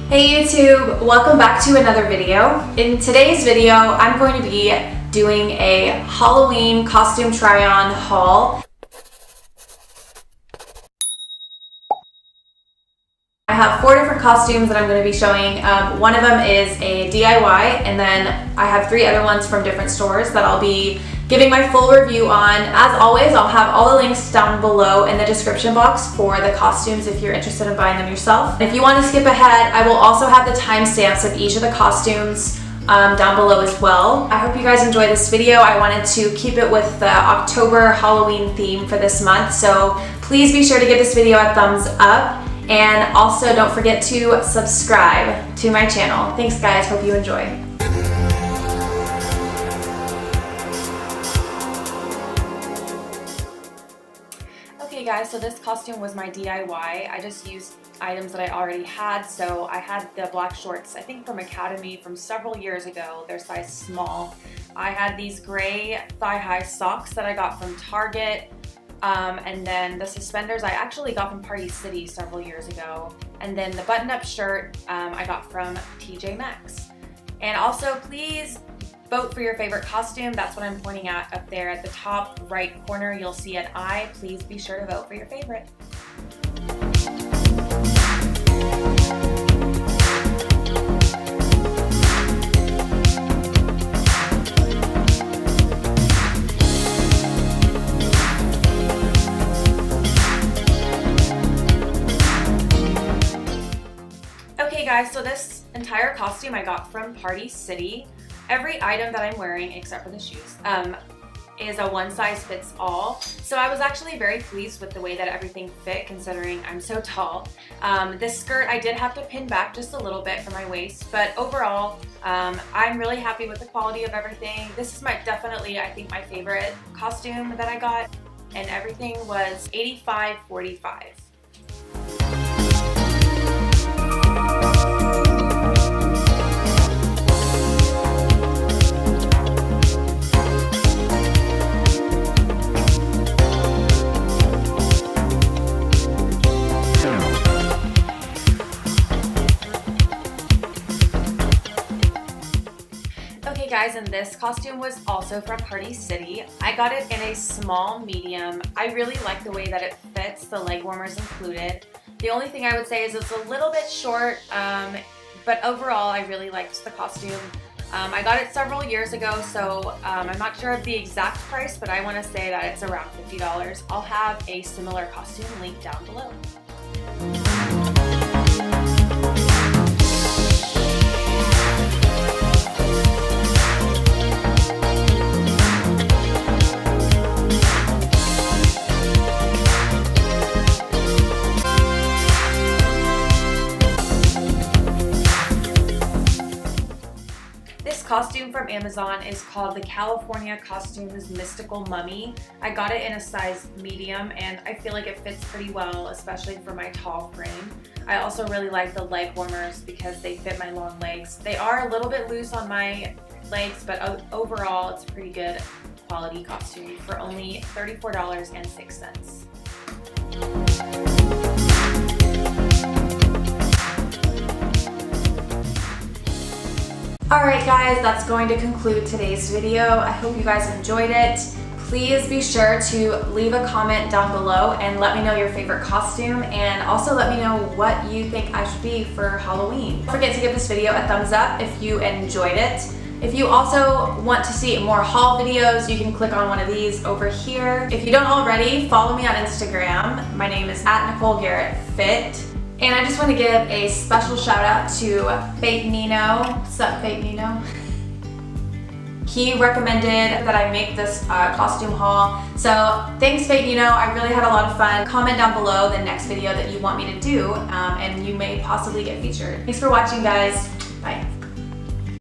Hey YouTube, welcome back to another video. In today's video, I'm going to be doing a Halloween costume try-on haul. I have 4 different costumes that I'm going to be showing. One of them is a DIY, and then I have 3 other ones from different stores that I'll be giving my full review on. As always, I'll have all the links down below in the description box for the costumes if you're interested in buying them yourself. If you want to skip ahead, I will also have the timestamps of each of the costumes down below as well. I hope you guys enjoy this video. I wanted to keep it with the October Halloween theme for this month, so please be sure to give this video a thumbs up. And also don't forget to subscribe to my channel. Thanks guys, hope you enjoy. Okay guys, so this costume was my DIY. I just used items that I already had. So I had the black shorts, I think from Academy from several years ago. They're size small. I had these gray thigh-high socks that I got from Target. And then the suspenders I actually got from Party City several years ago. And then the button-up shirt I got from TJ Maxx. And also please vote for your favorite costume. That's what I'm pointing at up there at the top right corner. You'll see an eye. Please be sure to vote for your favorite. Okay guys, so this entire costume I got from Party City. Every item that I'm wearing, except for the shoes, is a one-size-fits-all. So I was actually very pleased with the way that everything fit, considering I'm so tall. This skirt I did have to pin back just a little bit for my waist, but overall, I'm really happy with the quality of everything. This is definitely, I think, my favorite costume that I got, and everything was $85.45. Okay guys, and this costume was also from Party City. I got it in a small medium. I really like the way that it fits, the leg warmers included. The only thing I would say is it's a little bit short, but overall I really liked the costume. I got it several years ago, so I'm not sure of the exact price, but I want to say that it's around $50. I'll have a similar costume linked down below. This costume from Amazon is called the California Costumes Mystical Mummy. I got it in a size medium and I feel like it fits pretty well, especially for my tall frame. I also really like the leg warmers because they fit my long legs. They are a little bit loose on my legs, but overall it's a pretty good quality costume for only $34.06. Alright guys, that's going to conclude today's video. I hope you guys enjoyed it. Please be sure to leave a comment down below and let me know your favorite costume, and also let me know what you think I should be for Halloween. Don't forget to give this video a thumbs up if you enjoyed it. If you also want to see more haul videos, you can click on one of these over here. If you don't already, follow me on Instagram. My name is @NicoleGarrettFit. And I just want to give a special shout out to Fate Nino. What's up, Fate Nino? He recommended that I make this costume haul. So thanks, Fate Nino. I really had a lot of fun. Comment down below the next video that you want me to do, and you may possibly get featured. Thanks for watching, guys. Bye.